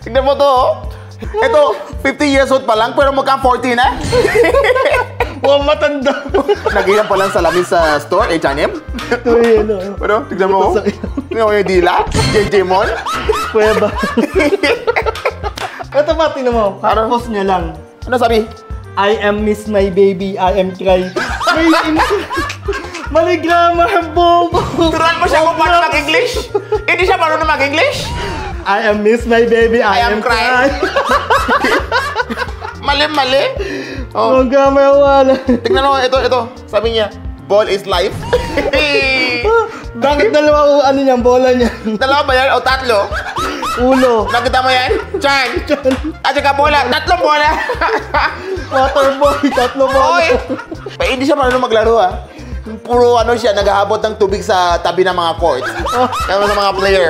Tignan mo to, oh. Ito, 50 years old pa lang, pero magka 40 na. Mukhang matanda. Nagiyan pa lang salamin sa store, H&M. Pero, tignan mo, oh. Tignan mo yung dila, JJ Mall. Pweba. Ito ba, tignan mo, post niya lang. Ano sabi? I am miss my baby, I am cry. Mali grammar, bobo. Turuan mo siya kung paano mag-English. Hindi siya marunong mag-English. I am miss my baby, I am cry. Mali. Oh. Ang grammar wala. Tingnan mo, ito. Sabi niya, ball is life. Bakit dalawa ano niyan, bola niya? Dalawa ba yan o tatlo? Ulo. Nakita mo yan? Chan. At saka bola. Tatlong bola. Water boy, tatlo bola. Oy. Hindi siya marunong maglaro, ah. Puro ano siya, naghahabot ng tubig sa tabi ng mga court. Kaya sa mga player.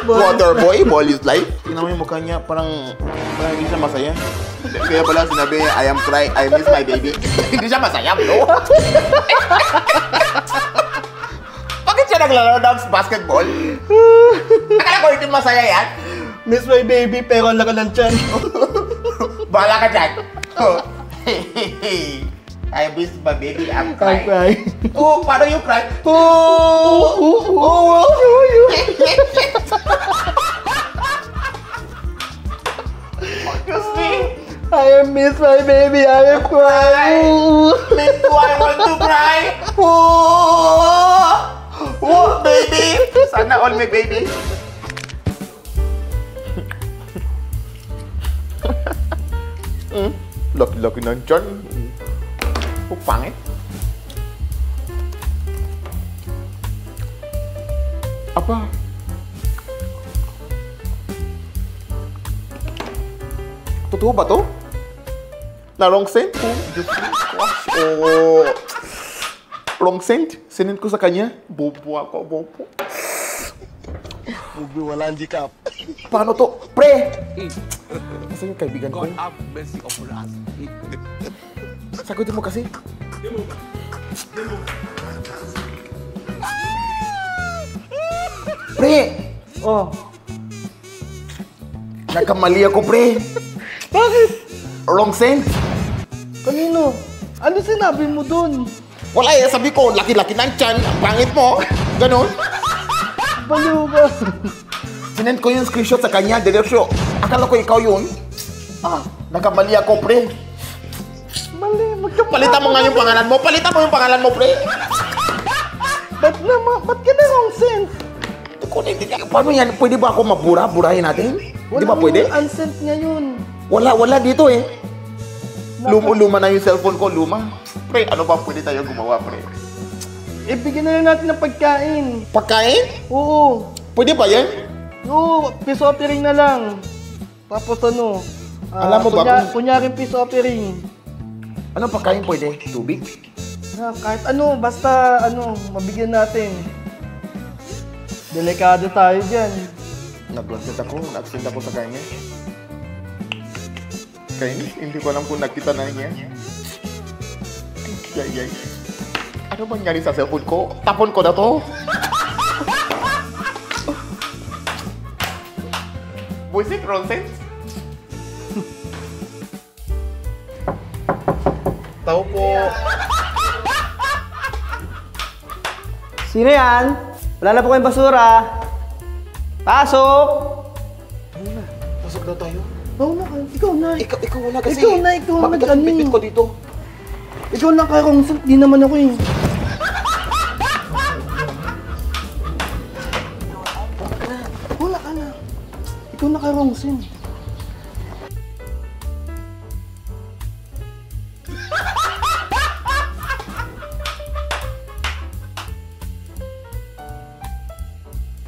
Water boy, ball is life. Tingnan mo yung mukha niya, parang hindi siya masaya. Kaya pala sinabi niya, I am cry, I miss my baby. Hindi siya masaya, bro. Bakit siya naglalaro ng basketball? Akala ko hindi masaya yan. Miss my baby, pero ang laki ng tiyan. Bahala ka dyan. I miss my baby, I'm cry. Oh, paano yung cry? Excuse me. I miss my baby, I am crying. Me too, I want to cry. Baby. Sana all my baby. Laki-laki ng tiyan. Pangit. Apa? Totoo ba to? Na wrong scent? Oh. Wrong scent? Sinend ko sa kanya. Bobo ako, bobo. Bobo, wala handicap. Paano to? Pre! Nasaan yung kaibigan ko? God have mercy upon us. Sagutin mo kasi. Pre! Oh. Nagkamali ako, pre. Bakit? Wrong scent. Kanino? Ano sinabi mo dun? Wala eh, sabi ko, laki-laki ng tiyan. Ang pangit mo. Ganon. Baliw ba? Sinend ko yung screenshot sa kanya, diretso. Akala ko ikaw yun. Nagkamali ako, pre. Mali, Palitan mo nga yung pangalan mo. Palitan mo yung pangalan mo, pre. Ba't ka na wrong sense? Paano yan? Pwede ba ako mabura-burahin natin? Di ba pwede? Unsent nga yun. Wala dito eh. Luma na yung cellphone ko, luma. Pre, ano ba pwede tayo gumawa, pre? Bigyan na lang natin ng pagkain. Pagkain? Oo. Pwede ba yan? Oo, peace offering na lang. Tapos ano? Alam mo ba Kunyaring peace offering. Anong pagkain pwede? Tubig? Kahit ano, basta mabigyan natin. Delikado tayo dyan. Nag-send ako sa kanya. Kainis, hindi ko alam kung nakita na niya. Yay. Ano ba nangyari sa cellphone ko? Tapon ko na to. Buisit, wrong sense? Tao po. Sino yan? Wala na po kayong basura. Pasok! Pasok daw tayo. Ikaw na. Ikaw wala kasi. Ikaw na. Bakit kasi bitbit ko dito? Ikaw na kaya kung di naman ako eh. Wala ka na. Ikaw na kaya kung sin.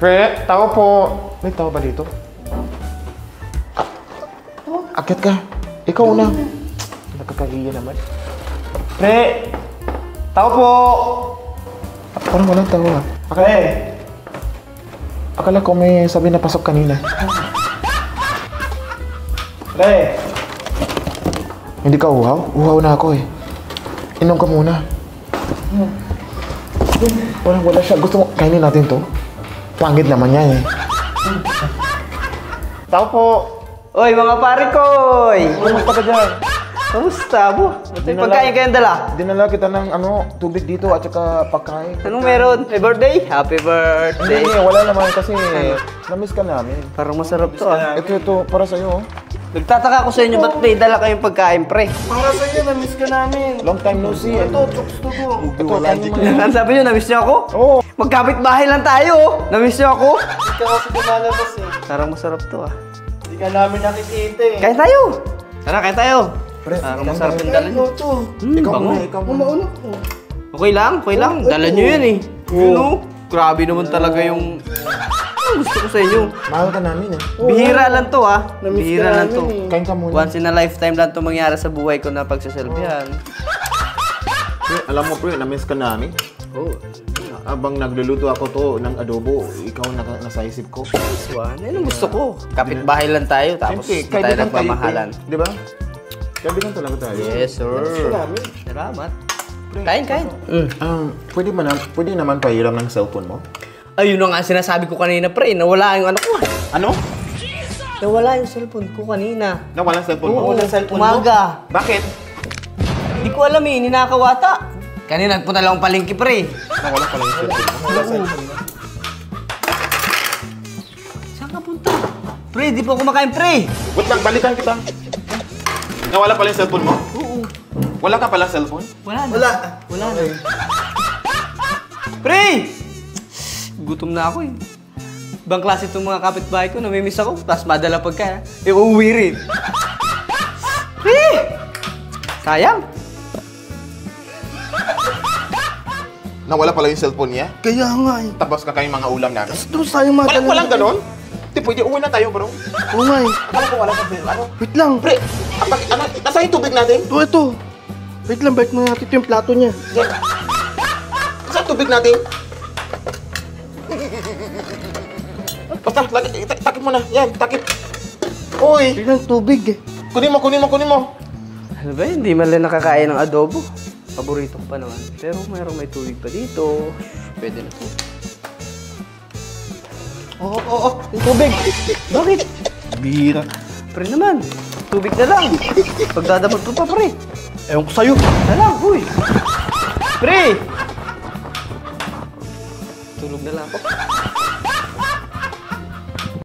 Pre, tao po. May tao ba dito? Akit ka. Ikaw na. Nakakahiya naman. Pre! Tao po! Parang walang tao ah. Akala ko may sabi na pasok kanina. Pre! Hindi ka uhaw? Uhaw na ako eh. Inom ka muna. Wala siya. Gusto mo, kainin natin to? Pangit naman yan eh. Tao po. Oy, mga pare koy! Kumusta ka dyan? Kamusta, bo? May pagkain kayong dala? Dinala kita ng tubig dito at saka pagkain. Anong meron? May birthday? Happy birthday! Hindi, wala naman kasi na-miss ka namin. Parang masarap to ah. Ito, para sa'yo. Nagtataka ko sa inyo, ba't may dala kayong pagkain, pre? Para sa'yo, na-miss ka namin. Long time no see. Ito, chokes to ko. Ito, kainin mo yan. Ano sabi nyo, na-miss nyo ako? Oo. Magkapit bahay lang tayo, oh. Na-miss nyo ako? Hindi ka kasi lumalabas eh. Parang masarap to ah. Hindi ka namin nakikita eh. Kain tayo! Tara, kain tayo! Pre, Parang kain masarap tayo. yung dala nyo. Ito. Ikaw bango. muna, ikaw muna. Una-una ko. Okay lang. Dala nyo yan eh. Yun oh. Grabe naman talaga yung... Ang gusto ko sa inyo. Mahal ka namin eh. Bihira lang to ah. Na-miss Bihira ka lang to. namin eh. Kain ka muna. Once in a lifetime lang to mangyari sa buhay ko na pagsaselfiehan. Pre, alam mo pre, na-miss ka namin. Oh. Abang nagluluto ako to ng adobo, ikaw nasa isip ko. Swan, yan ang gusto ko. Kapitbahay lang tayo, tapos Siyempre, hindi tayo kaibigan tayo, nagmamahalan. pre. Di ba? Kaibigan talaga tayo. Yes, sir. Namin. Salamat. Kain. Pwede naman pahiram ng cellphone mo? Ayun na nga sinasabi ko kanina, pre. Nawala yung ano ko. Ano? Nawala yung cellphone ko kanina. Nawalang cellphone mo? Oo, Walang cellphone mo? umaga. Bakit? Hindi ko alam eh, ninakawata. Kanina nagpunta lang akong palengke, pre. Nawala pala yung cellphone mo. Wala cellphone mo. Saan ka punta? Pre, di pa ako makain, pre. Wait lang, balikan kita. Nawala pala yung cellphone mo? Oo. Wala ka pala cellphone? Wala na. Wala. Wala na. Pre! Gutom na ako eh. Ibang klase itong mga kapitbahay ko, namimiss ako. Tapos madala pagka, uuwi rin. Pre! Sayang. Nawala pala yung cellphone niya? Kaya nga eh. Tapos kakain mga ulam namin? Doon tayong mga Walang ganon? Di, pwede uwi na tayo, bro. Oo nga eh. Akala ko wala ka, ano? Wait lang. Pre, nasa yung tubig natin? Ito. Wait lang, balik mo natin yung plato niya. Nasa yung tubig natin? Basta, takip mo na. Yan, takip. Uy, Wait lang, tubig eh. kunin mo. Ano ba, hindi man lang nakakain ng adobo. Paborito ko pa naman. Pero may tubig pa dito. Pwede na to. Oo. Yung tubig. Bakit? Bihira. Pre naman. Tubig na lang. Pagdadamot ko pa, pre. Ewan ko sa'yo. Na lang, uy. Pre! Tulog na lang ako.